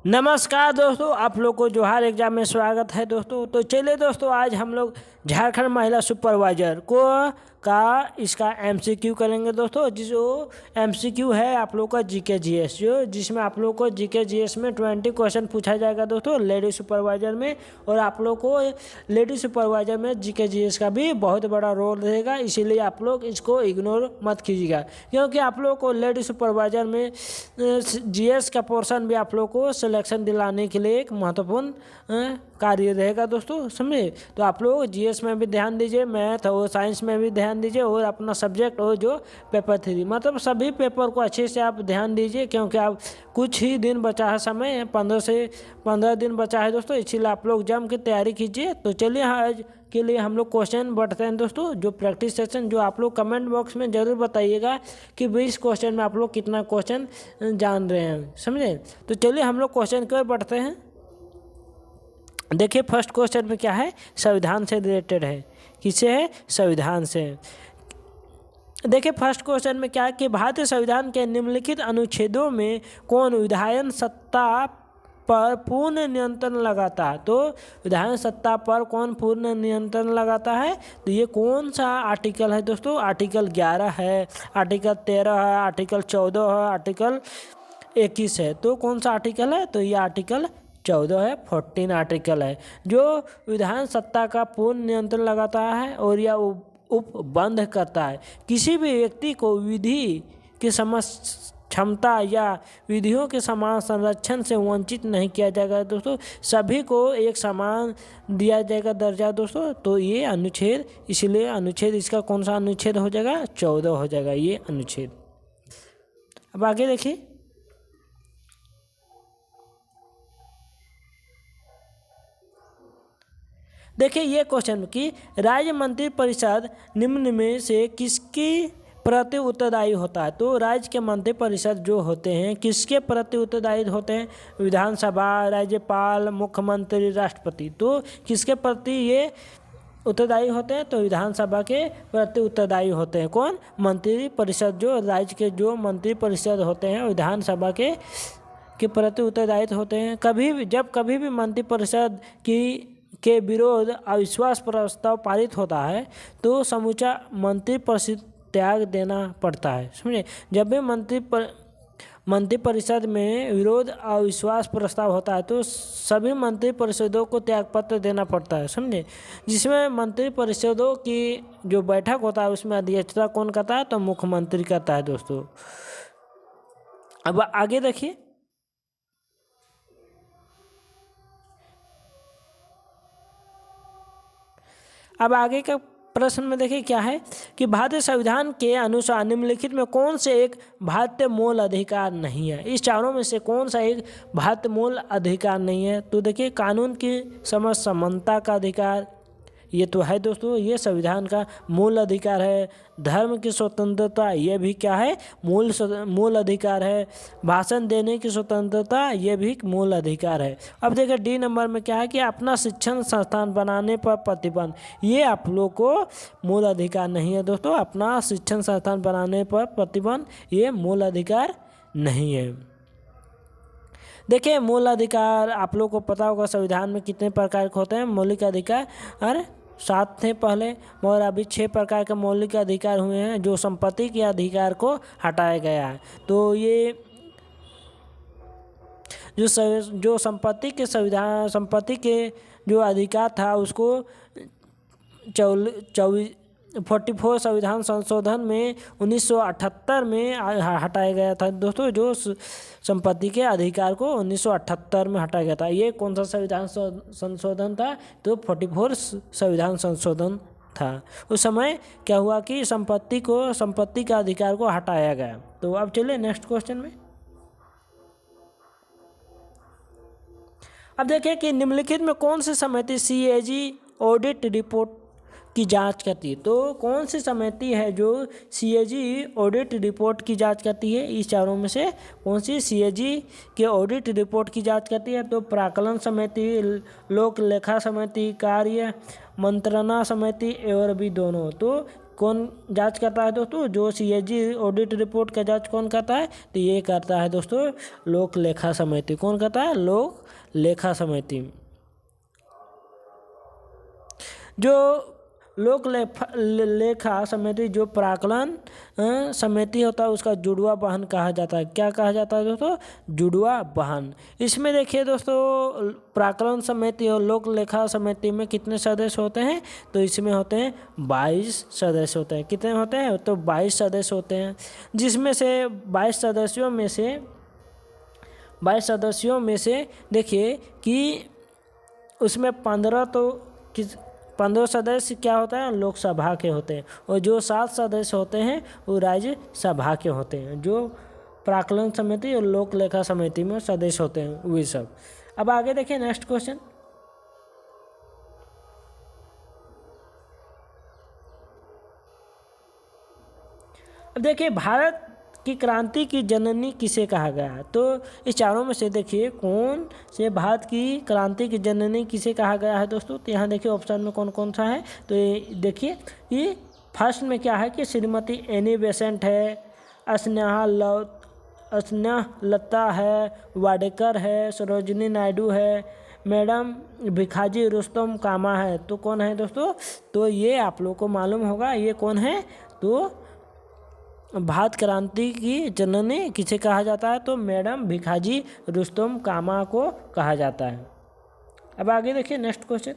नमस्कार दोस्तों, आप लोग को जोहार एग्जाम में स्वागत है दोस्तों। तो चलिए दोस्तों, आज हम लोग झारखंड महिला सुपरवाइजर को का इसका एमसीक्यू करेंगे दोस्तों। जो एमसीक्यू है आप लोग का जीके जीएस, जिसमें आप लोग को जीके जीएस में 20 क्वेश्चन पूछा जाएगा दोस्तों लेडी सुपरवाइजर में। और आप लोग को लेडी सुपरवाइजर में जीके जीएस का भी बहुत बड़ा रोल रहेगा, इसीलिए आप लोग इसको इग्नोर मत कीजिएगा, क्योंकि आप लोग को लेडी सुपरवाइजर में जीएस का पोर्शन भी आप लोग को सिलेक्शन दिलाने के लिए एक महत्वपूर्ण कार्य रहेगा दोस्तों, समझे। तो आप लोग जीएस में भी ध्यान दीजिए, मैथ और साइंस में भी ध्यान दीजिए, और अपना सब्जेक्ट और जो पेपर 3 मतलब सभी पेपर को अच्छे से आप ध्यान दीजिए, क्योंकि आप कुछ ही दिन बचा है, समय 15 से 15 दिन बचा है दोस्तों, इसीलिए आप लोग जम के तैयारी कीजिए। तो चलिए आज के लिए हम लोग क्वेश्चन बढ़ते हैं दोस्तों। जो प्रैक्टिस सेशन, जो आप लोग कमेंट बॉक्स में ज़रूर बताइएगा कि 20 क्वेश्चन में आप लोग कितना क्वेश्चन जान रहे हैं, समझे। तो चलिए हम लोग क्वेश्चन की ओर बढ़ते हैं। देखिए फर्स्ट क्वेश्चन में क्या है, संविधान से रिलेटेड है। किससे है? संविधान से। देखिए फर्स्ट क्वेश्चन में क्या है कि भारतीय संविधान के निम्नलिखित अनुच्छेदों में कौन विधायन सत्ता पर पूर्ण नियंत्रण लगाता है। तो विधायन सत्ता पर कौन पूर्ण नियंत्रण लगाता है, तो ये कौन सा आर्टिकल है दोस्तों? आर्टिकल 11 है, आर्टिकल 13 है, आर्टिकल 14 है, आर्टिकल 21 है। तो कौन सा आर्टिकल है? तो ये आर्टिकल 14 है, 14 आर्टिकल है, जो विधान सत्ता का पूर्ण नियंत्रण लगाता है और यह उपबंध करता है किसी भी व्यक्ति को विधि की क्षमता या विधियों के समान संरक्षण से वंचित नहीं किया जाएगा दोस्तों। सभी को एक समान दिया जाएगा दर्जा दोस्तों। तो ये अनुच्छेद, इसलिए अनुच्छेद इसका कौन सा अनुच्छेद हो जाएगा? 14 हो जाएगा ये अनुच्छेद। अब आगे देखिए, देखिए ये क्वेश्चन कि राज्य मंत्रिपरिषद निम्न में से किसकी प्रति उत्तरदायी होता है। तो राज्य के मंत्रिपरिषद जो होते हैं किसके प्रति उत्तरदायी होते हैं? विधानसभा, राज्यपाल, मुख्यमंत्री, राष्ट्रपति। तो किसके प्रति ये उत्तरदायी होते हैं? तो विधानसभा के प्रति उत्तरदायी होते हैं। कौन? मंत्रिपरिषद, जो राज्य के जो मंत्रिपरिषद होते हैं विधानसभा के प्रति उत्तरदायी होते हैं। कभी भी मंत्रिपरिषद के विरोध अविश्वास प्रस्ताव पारित होता है तो समूचा मंत्रिपरिषद त्याग देना पड़ता है, समझे। जब भी मंत्रिपरिषद में विरोध अविश्वास प्रस्ताव होता है तो सभी मंत्रिपरिषदों को त्यागपत्र देना पड़ता है, समझे। जिसमें मंत्रिपरिषदों की जो बैठक होता है उसमें अध्यक्षता कौन करता है? तो मुख्यमंत्री करता है दोस्तों। अब आगे देखिए, अब आगे का प्रश्न में देखिए क्या है कि भारतीय संविधान के अनुसार निम्नलिखित में कौन से एक भारतीय मूल अधिकार नहीं है। इस चारों में से कौन सा एक भारतीय मूल अधिकार नहीं है? तो देखिए कानून की समझ समानता का अधिकार, ये तो है दोस्तों, ये संविधान का मूल अधिकार है। धर्म की स्वतंत्रता, ये भी क्या है? मूल अधिकार है। भाषण देने की स्वतंत्रता, ये भी मूल अधिकार है। अब देखिए डी नंबर में क्या है कि अपना शिक्षण संस्थान बनाने पर प्रतिबंध, ये आप लोग को मूल अधिकार नहीं है दोस्तों। अपना शिक्षण संस्थान बनाने पर प्रतिबंध, ये मूल अधिकार नहीं है। देखिए मूल अधिकार आप लोग को पता होगा संविधान में कितने प्रकार के होते हैं मौलिक अधिकार। अरे 7 थे पहले, मगर अभी 6 प्रकार के मौलिक अधिकार हुए हैं जो संपत्ति के अधिकार को हटाया गया है। तो ये जो संपत्ति के जो अधिकार था उसको 44 संविधान संशोधन में 1978 में हटाया गया था दोस्तों। जो संपत्ति के अधिकार को 1978 में हटाया गया था। ये कौन सा संविधान संशोधन था? तो 44 संविधान संशोधन था। उस समय क्या हुआ कि संपत्ति का अधिकार को हटाया गया। तो अब चलिए नेक्स्ट क्वेश्चन में। अब देखिए कि निम्नलिखित में कौन सी समिति सीएजी ऑडिट रिपोर्ट की जांच करती है। तो कौन सी समिति है जो सीएजी ऑडिट रिपोर्ट की जांच करती है? इस चारों में से कौन सी सीएजी के ऑडिट रिपोर्ट की जांच करती है? तो प्राक्कलन समिति, लोक लेखा समिति, कार्य मंत्रणा समिति और भी दोनों। तो कौन जांच करता है दोस्तों? जो CAG ऑडिट रिपोर्ट का जांच कौन करता है? तो ये करता है दोस्तों लोक लेखा समिति। कौन करता है? लोक लेखा समिति। जो लोक लेखा समिति जो प्राक्कलन समिति होता है उसका जुड़वा वाहन कहा जाता है। क्या कहा जाता है दोस्तों? जुड़वा वाहन। इसमें देखिए दोस्तों प्राक्कलन समिति और लोक लेखा समिति में कितने सदस्य होते हैं? तो इसमें होते हैं 22 सदस्य होते हैं। कितने होते हैं? तो 22 सदस्य होते हैं, जिसमें से 22 सदस्यों में से देखिए कि उसमें 15 सदस्य क्या होता है? लोकसभा के होते हैं, और जो 7 सदस्य होते हैं वो राज्यसभा के होते हैं। जो प्राक्कलन समिति और लोक लेखा समिति में सदस्य होते हैं वे सब। अब आगे देखिए नेक्स्ट क्वेश्चन। अब देखिए भारत की क्रांति की जननी किसे कहा गया है? तो इस चारों में से देखिए कौन से भारत की क्रांति की जननी किसे कहा गया है दोस्तों? तो यहाँ देखिए ऑप्शन में कौन कौन सा है। तो ये देखिए ये फर्स्ट में क्या है कि श्रीमती एनी बेसेंट है, स्नेहलता है, वाडेकर है, सरोजिनी नायडू है, मैडम भिखाजी रुस्तम कामा है। तो कौन है दोस्तों? तो ये आप लोग को मालूम होगा ये कौन है। तो भारत क्रांति की जननी किसे कहा जाता है? तो मैडम भिखाजी रुस्तम कामा को कहा जाता है। अब आगे देखिए नेक्स्ट क्वेश्चन।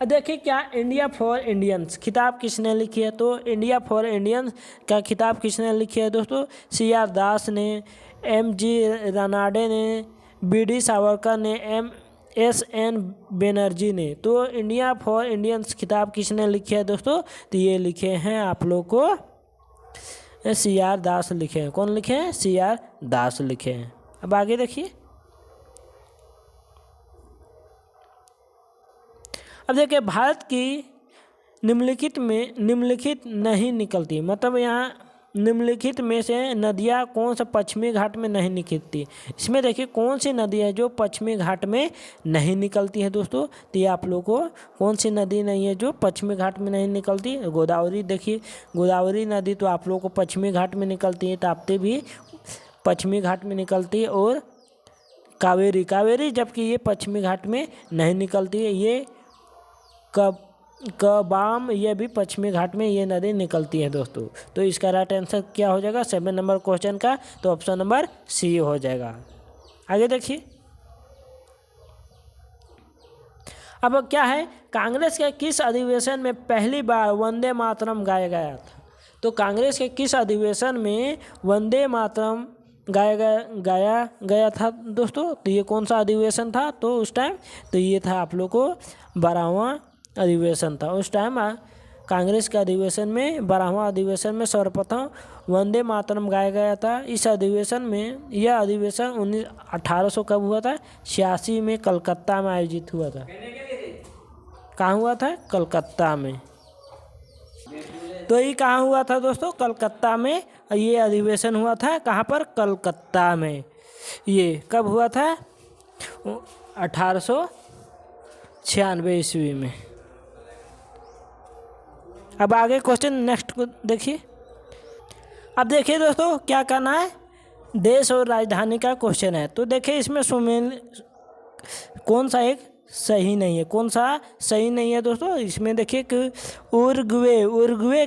अब देखिए क्या इंडिया फॉर इंडियंस खिताब किसने लिखी है? तो इंडिया फॉर इंडियंस का खिताब किसने लिखी है दोस्तों? CR दास ने, MG रानाडे ने, BD सावरकर ने, SN बनर्जी ने। तो इंडिया फॉर इंडियंस खिताब किसने लिखी है दोस्तों? तो ये लिखे हैं आप लोग को CR दास लिखे हैं। कौन लिखे हैं? CR दास लिखे हैं। अब आगे देखिए। अब देखिए भारत की निम्नलिखित नहीं निकलती, मतलब यहाँ निम्नलिखित में से नदियाँ कौन सा पश्चिमी घाट में नहीं निकलती? इसमें देखिए कौन सी नदी है जो पश्चिमी घाट में नहीं निकलती है दोस्तों? तो ये आप लोग को कौन सी नदी नहीं है जो पश्चिमी घाट में नहीं निकलती? गोदावरी। देखिए गोदावरी नदी तो आप लोग को पश्चिमी घाट में निकलती है, ताप्ती भी पश्चिमी घाट में निकलती है, और कावेरी जबकि ये पश्चिमी घाट में नहीं निकलती है। ये कबाम ये भी पश्चिमी घाट में ये नदी निकलती है दोस्तों। तो इसका राइट आंसर क्या हो जाएगा 7 नंबर क्वेश्चन का? तो ऑप्शन नंबर C हो जाएगा। आगे देखिए। अब क्या है, कांग्रेस के किस अधिवेशन में पहली बार वंदे मातरम गाया गया था? तो कांग्रेस के किस अधिवेशन में वंदे मातरम गाया गया था दोस्तों? तो ये कौन सा अधिवेशन था? तो उस टाइम तो ये था आप लोग को 12वां अधिवेशन था। उस टाइम कांग्रेस के अधिवेशन में 12वां अधिवेशन में सर्वप्रथम वंदे मातरम गाया गया था। इस अधिवेशन में यह अधिवेशन 1800 कब हुआ था? 86 में कलकत्ता में आयोजित हुआ था। कहाँ हुआ था? कलकत्ता में। तो ये कहाँ हुआ था दोस्तों? कलकत्ता में ये अधिवेशन हुआ था। कहाँ पर? कलकत्ता में। ये कब हुआ था? 1896 ईस्वी में। अब आगे क्वेश्चन नेक्स्ट को देखिए। अब देखिए दोस्तों क्या करना है, देश और राजधानी का क्वेश्चन है। तो देखिए इसमें कौन सा एक सही नहीं है? कौन सा सही नहीं है दोस्तों? इसमें देखिए कि उरुग्वे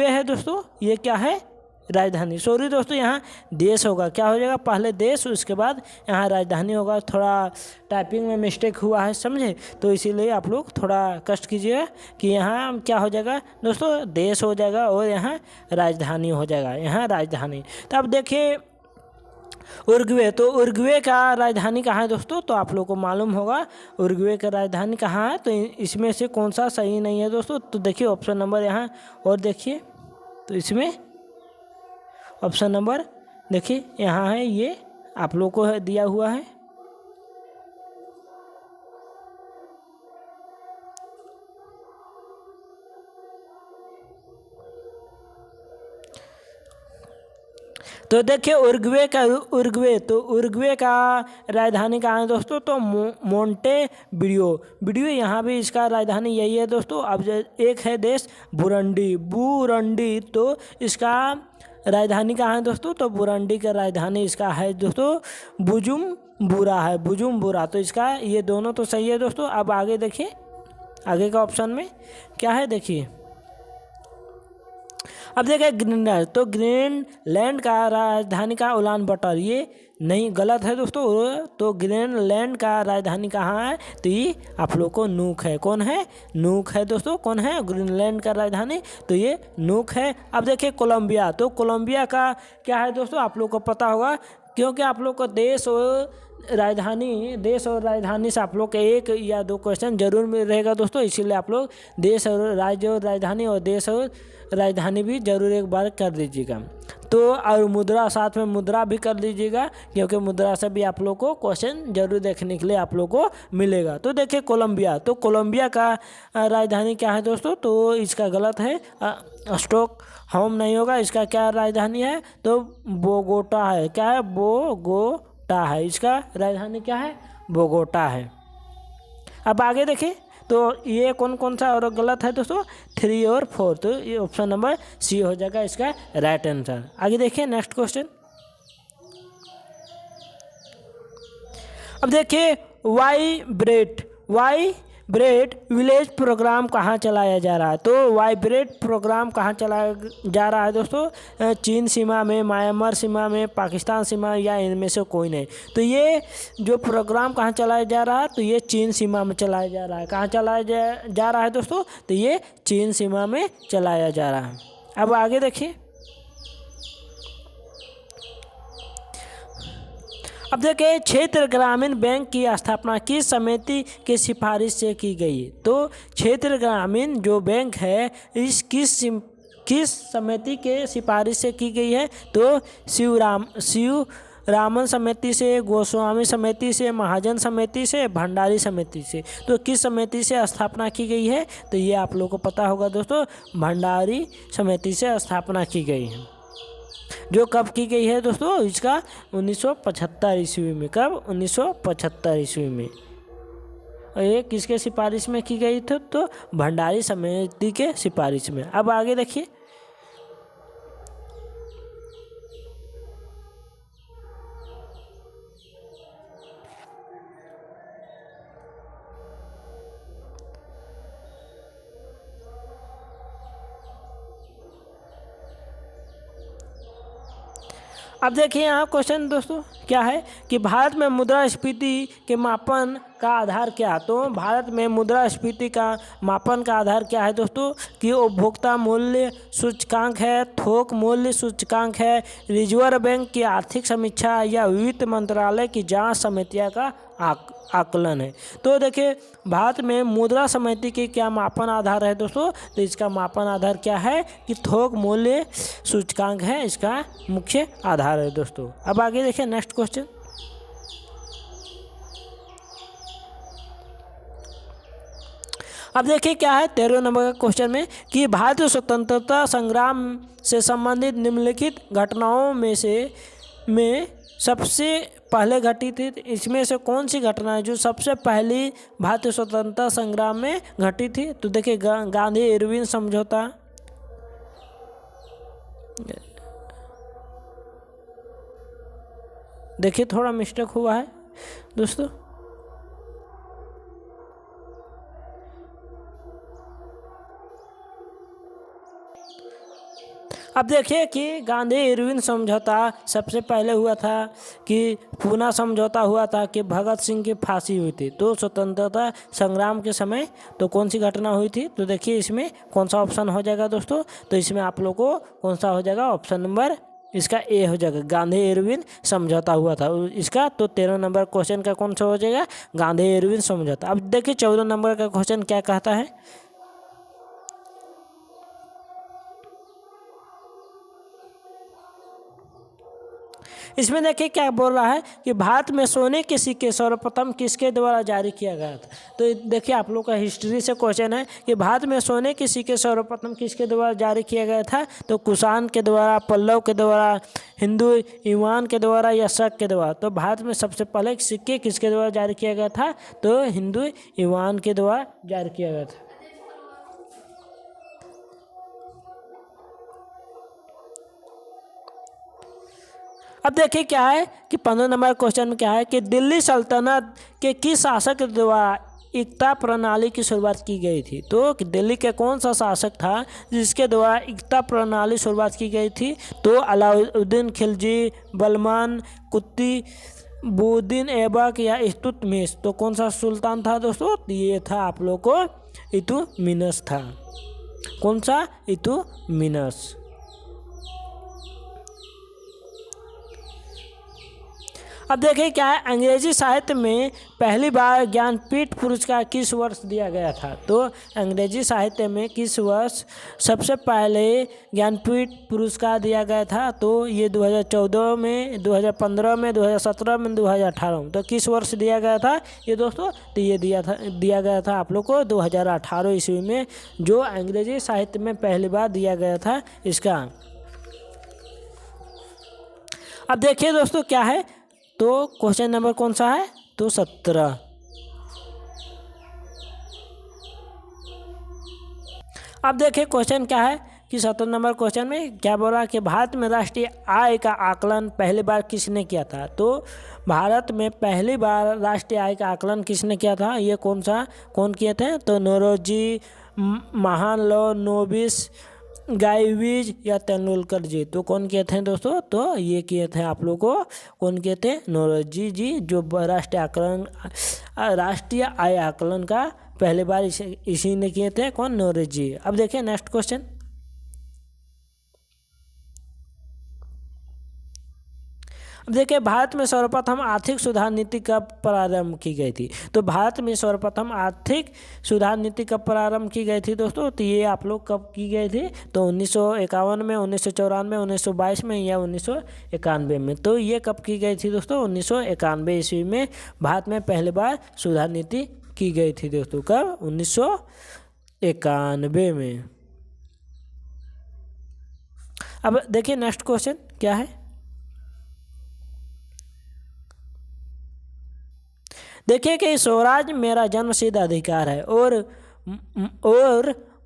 है दोस्तों। ये क्या है? राजधानी। सॉरी दोस्तों यहाँ देश होगा। क्या हो जाएगा? पहले देश उसके बाद यहाँ राजधानी होगा। थोड़ा टाइपिंग में मिस्टेक हुआ है, समझे? तो इसीलिए आप लोग थोड़ा कष्ट कीजिएगा कि यहाँ क्या हो जाएगा दोस्तों? देश हो जाएगा और यहाँ राजधानी हो जाएगा। यहाँ राजधानी। तो अब देखिए उरुग्वे। तो उरुग्वे का राजधानी कहाँ है दोस्तों? तो आप लोग को मालूम होगा उरुग्वे का राजधानी कहाँ है। तो इसमें से कौन सा सही नहीं है दोस्तों? तो देखिए ऑप्शन नंबर यहाँ और देखिए। तो इसमें ऑप्शन नंबर देखिए यहाँ है, ये आप लोग को दिया हुआ है। तो देखिए उरुग्वे का राजधानी कहाँ है दोस्तों, तो मोंटे वीडियो यहाँ भी इसका राजधानी यही है दोस्तों। अब एक है देश बुरंडी, तो इसका राजधानी कहाँ है दोस्तों, तो बुरंडी का राजधानी इसका है दोस्तों बुजुम्बुरा। तो इसका ये दोनों तो सही है दोस्तों। अब आगे देखिए, आगे का ऑप्शन में क्या है देखिए। अब देखिए ग्रीनलैंड, तो ग्रीनलैंड का राजधानी का उलानबाटर, ये नहीं, गलत है दोस्तों। तो ग्रीनलैंड का राजधानी कहाँ है, तो ये आप लोग को नूक है। कौन है, नूक है दोस्तों। कौन है ग्रीनलैंड का राजधानी, तो ये नूक है। अब देखिए कोलंबिया, तो कोलंबिया का क्या है दोस्तों, आप लोग को पता होगा, क्योंकि आप लोग को देश और राजधानी से आप लोग के 1 या 2 क्वेश्चन जरूर मिल रहेगा दोस्तों। इसीलिए आप लोग देश और राज्य और राजधानी और देश और राजधानी भी जरूर एक बार कर दीजिएगा। तो और मुद्रा, साथ में मुद्रा भी कर लीजिएगा, क्योंकि मुद्रा से भी आप लोग को क्वेश्चन जरूर देखने के लिए आप लोग को मिलेगा। तो देखिए कोलंबिया, तो कोलंबिया का राजधानी क्या है दोस्तों, तो इसका गलत है, स्टॉकहोम नहीं होगा। इसका क्या राजधानी है, तो बोगोटा है। क्या है, बोगोटा है। इसका राजधानी क्या है, बोगोटा है। अब आगे देखिए, तो ये कौन सा और गलत है दोस्तों, 3 और 4, तो ये ऑप्शन नंबर सी हो जाएगा इसका राइट आंसर। आगे देखिए नेक्स्ट क्वेश्चन। अब देखिए वाइब्रेट विलेज प्रोग्राम कहाँ चलाया जा रहा है, तो वाइब्रेट प्रोग्राम कहाँ चलाया जा रहा है दोस्तों, चीन सीमा में, म्यांमार सीमा में, पाकिस्तान सीमा, या इनमें से कोई नहीं। तो ये जो प्रोग्राम कहाँ चलाया जा रहा है, तो ये चीन सीमा में चलाया जा रहा है। कहाँ चलाया जा रहा है दोस्तों, तो ये चीन सीमा में चलाया जा रहा है। अब आगे देखिए, अब देखिए क्षेत्र ग्रामीण बैंक की स्थापना किस समिति की सिफारिश से की गई, तो क्षेत्र ग्रामीण जो बैंक है इस किस समिति के सिफारिश से की गई है, तो शिवरामन समिति से, गोस्वामी समिति से, महाजन समिति से, भंडारी समिति से। तो किस समिति से स्थापना की गई है, तो ये आप लोगों को पता होगा दोस्तों, भंडारी समिति से स्थापना की गई है। जो कब की गई है दोस्तों, इसका 1975 ईस्वी में। कब, 1975 ईस्वी में। और ये किसके सिफारिश में की गई थी, तो भंडारी समिति के सिफारिश में। अब आगे देखिए, अब देखिए यहाँ क्वेश्चन दोस्तों क्या है कि भारत में मुद्रास्फीति के मापन का आधार क्या है, तो भारत में मुद्रास्फीति का मापन का आधार क्या है दोस्तों, कि उपभोक्ता मूल्य सूचकांक है, थोक मूल्य सूचकांक है, रिजर्व बैंक की आर्थिक समीक्षा, या वित्त मंत्रालय की जांच समितियां का आकलन है। तो देखिए भारत में मुद्रा समिति की क्या मापन आधार है दोस्तों, तो इसका मापन आधार क्या है कि थोक मूल्य सूचकांक है, इसका मुख्य आधार है दोस्तों। अब आगे देखिए नेक्स्ट क्वेश्चन। अब देखिए क्या है 13 नंबर का क्वेश्चन में कि भारतीय स्वतंत्रता संग्राम से संबंधित निम्नलिखित घटनाओं में सबसे पहले घटी थी, इसमें से कौन सी घटना है जो सबसे पहली भारतीय स्वतंत्रता संग्राम में घटी थी, तो देखिए गांधी इरविन समझौता, देखिए थोड़ा मिस्टेक हुआ है दोस्तों। अब देखिए कि गांधी इरविन समझौता सबसे पहले हुआ था, कि पूना समझौता हुआ था, कि भगत सिंह की फांसी हुई थी। तो स्वतंत्रता संग्राम के समय तो कौन सी घटना हुई थी, तो देखिए इसमें कौन सा ऑप्शन हो जाएगा दोस्तों, तो इसमें आप लोग को कौन सा हो जाएगा, ऑप्शन नंबर इसका ए हो जाएगा, गांधी इरविन समझौता हुआ था इसका। तो 13 नंबर क्वेश्चन का कौन सा हो जाएगा, गांधी इरविन समझौता। अब देखिए 14 नंबर का क्वेश्चन क्या कहता है, इसमें देखिए क्या बोल रहा है कि भारत में सोने के सिक्के सर्वप्रथम किसके द्वारा जारी किया गया था। तो देखिए आप लोग का हिस्ट्री से क्वेश्चन है कि भारत में सोने के सिक्के सर्वप्रथम किसके द्वारा जारी किया गया था। तो कुषाण के द्वारा, पल्लव के द्वारा, हिंदू युवान के द्वारा या शक के द्वारा। तो भारत में सबसे पहले सिक्के किसके द्वारा जारी किया गया था। तो हिंदू युवान के द्वारा जारी किया गया था। अब देखिए क्या है कि 15 नंबर क्वेश्चन में क्या है कि दिल्ली सल्तनत के किस शासक के द्वारा इक्ता प्रणाली की शुरुआत की गई थी। तो दिल्ली के कौन सा शासक था जिसके द्वारा इक्ता प्रणाली शुरुआत की गई थी। तो अलाउद्दीन खिलजी, बलमान, कुतुबुद्दीन ऐबक या इल्तुतमिश। तो कौन सा सुल्तान था दोस्तों। ये था आप लोग को इल्तुतमिश था। कौन सा, इल्तुतमिश। अब देखिए क्या है, अंग्रेजी साहित्य में पहली बार ज्ञानपीठ पुरस्कार किस वर्ष दिया गया था। तो अंग्रेजी साहित्य में किस वर्ष सबसे पहले ज्ञानपीठ पुरस्कार दिया गया था। तो ये 2014 में, 2015 में, 2017 में, 2018 में। तो किस वर्ष दिया गया था ये दोस्तों। तो ये दिया गया था आप लोग को 2018 ईस्वी में, जो अंग्रेजी साहित्य में पहली बार दिया गया था इसका। अब देखिए दोस्तों क्या है, तो क्वेश्चन नंबर कौन सा है। तो 17। अब देखिए क्वेश्चन क्या है कि 17 नंबर क्वेश्चन में क्या बोल रहा है कि भारत में राष्ट्रीय आय का आकलन पहली बार किसने किया था। तो भारत में पहली बार राष्ट्रीय आय का आकलन किसने किया था। ये कौन किए थे। तो नौरोजी, महालनोबिस, गाइविज या तेंदुलकर जी। तो कौन किए थे दोस्तों। तो ये किए थे आप लोग को, कौन किए थे, नौरोजी जी, जो राष्ट्रीय आय आकलन का पहली बार इसी ने किए थे। कौन, नौरोजी। अब देखिए नेक्स्ट क्वेश्चन। अब देखिए भारत में सर्वप्रथम आर्थिक सुधार नीति कब प्रारंभ की गई थी। तो भारत में सर्वप्रथम आर्थिक सुधार नीति कब प्रारंभ की गई थी दोस्तों। तो ये आप लोग कब की गई थी। तो 1951 में, 1994, 1922 में या 1991 में। तो ये कब की गई थी दोस्तों। 1991 ईस्वी में भारत में पहली बार सुधार नीति की गई थी दोस्तों। कब, 1991 में। अब देखिए नेक्स्ट क्वेश्चन क्या है। देखिए कि स्वराज मेरा जन्मसिद्ध अधिकार है और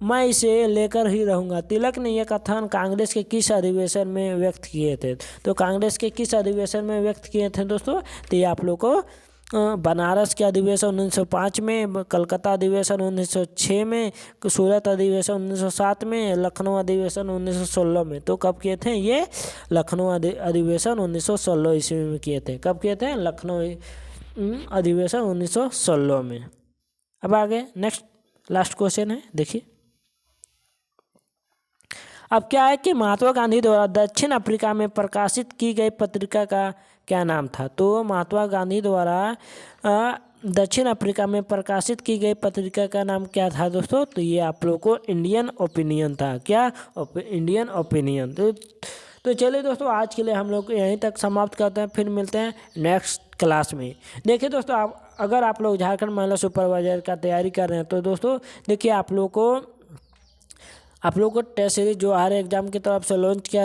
मैं इसे लेकर ही रहूंगा। तिलक ने यह कथन कांग्रेस के किस अधिवेशन में व्यक्त किए थे। तो कांग्रेस के किस अधिवेशन में व्यक्त किए थे दोस्तों। तो ये आप लोग को बनारस के अधिवेशन 1905 में, कलकत्ता अधिवेशन 1906 में, सूरत अधिवेशन 1907 में, लखनऊ अधिवेशन 1916 में। तो कब किए थे ये, लखनऊ अधिवेशन 1916 ईस्वी में किए थे। कब किए थे, लखनऊ अधिवेशन 1916 में। अब आगे नेक्स्ट लास्ट क्वेश्चन है, देखिए। अब क्या है कि महात्मा गांधी द्वारा दक्षिण अफ्रीका में प्रकाशित की गई पत्रिका का क्या नाम था। तो महात्मा गांधी द्वारा दक्षिण अफ्रीका में प्रकाशित की गई पत्रिका का नाम क्या था दोस्तों। तो ये आप लोग को इंडियन ओपिनियन था। क्या, इंडियन ओपिनियन। तो चलिए दोस्तों आज के लिए हम लोग यहीं तक समाप्त करते हैं, फिर मिलते हैं नेक्स्ट क्लास में। देखिए दोस्तों, अगर आप लोग झारखंड महिला सुपरवाइजर का तैयारी कर रहे हैं तो दोस्तों देखिए आप लोग को टेस्ट सीरीज जो हर एग्जाम की तरफ से लॉन्च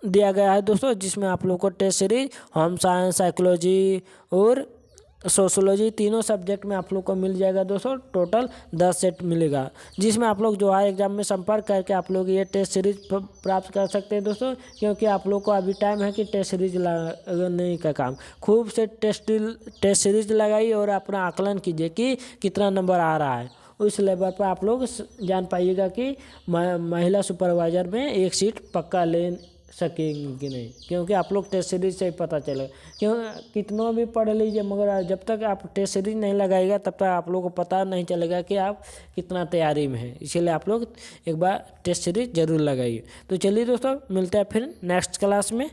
दिया गया है दोस्तों, जिसमें आप लोग को test series home science, psychology और सोशोलॉजी तीनों सब्जेक्ट में आप लोग को मिल जाएगा दोस्तों। टोटल 10 सेट मिलेगा, जिसमें आप लोग जो है एग्जाम में संपर्क करके आप लोग ये टेस्ट सीरीज प्राप्त कर सकते हैं दोस्तों। क्योंकि आप लोग को अभी टाइम है कि टेस्ट सीरीज लगाने का काम खूब से टेस्ट सीरीज लगाइए और अपना आकलन कीजिए कि कितना नंबर आ रहा है। उस लेवल पर आप लोग जान पाइएगा कि महिला सुपरवाइजर में एक सीट पक्का ले सकेंगे कि नहीं। क्योंकि आप लोग टेस्ट सीरीज से ही पता चलेगा। क्यों, कितना भी पढ़ लीजिए मगर जब तक आप टेस्ट सीरीज नहीं लगाएगा तब तक आप लोग को पता नहीं चलेगा कि आप कितना तैयारी में है। इसीलिए आप लोग एक बार टेस्ट सीरीज जरूर लगाइए। तो चलिए दोस्तों मिलते हैं फिर नेक्स्ट क्लास में।